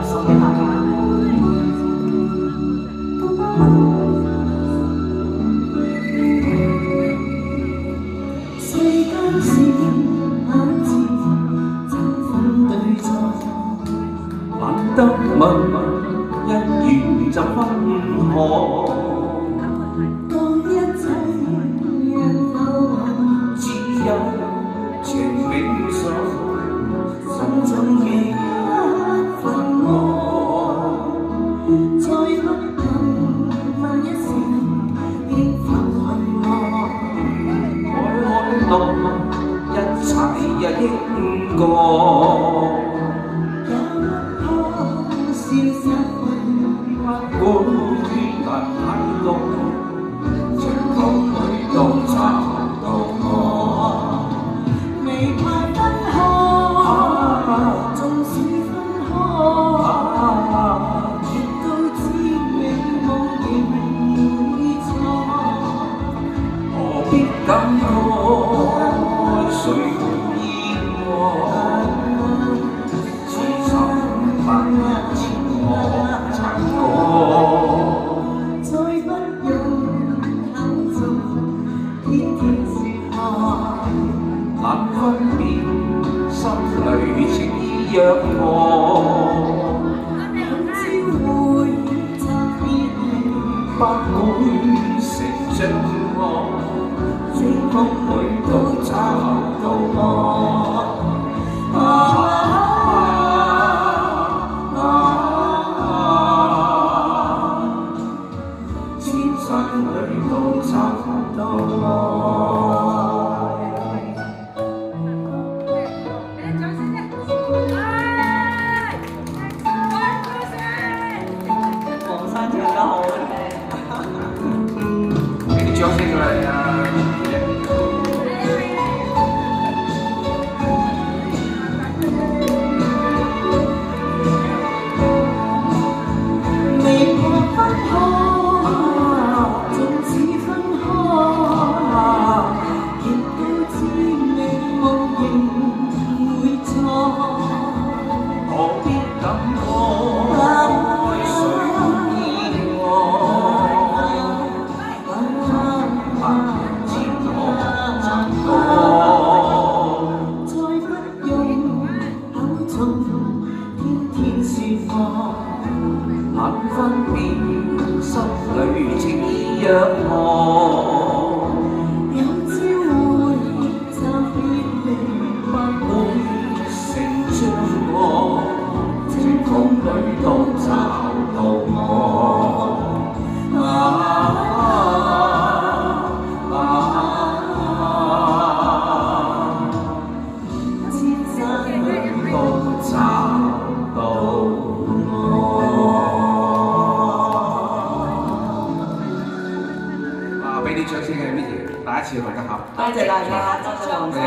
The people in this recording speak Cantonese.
送俾大家。世間事眼前爭分對錯，難得問一緣怎分可？當一切人流行，只有情永鎖，心中記一分我，再不能問一聲便分我。看到一切也應過，也不可消失不管難太多，長途裏都找到我，未怕分開，縱使分開，亦都知美夢仍會錯，何必感慨誰會意我？痴心百一千我曾過，再不用口中天天說愛，難分辨心裏情意若何。今朝會拆別離，不會成像我，星空裏都找到我。千山裏都找到我。黃生唱得好聽，俾啲掌聲佢啊！難分辨心裏情意若何，有朝會拆別離，不會成像我，天空裏都找到我。千山裏都找到俾啲掌聲嘅 Vicky，第一次去得合。多謝大家，多謝黃生。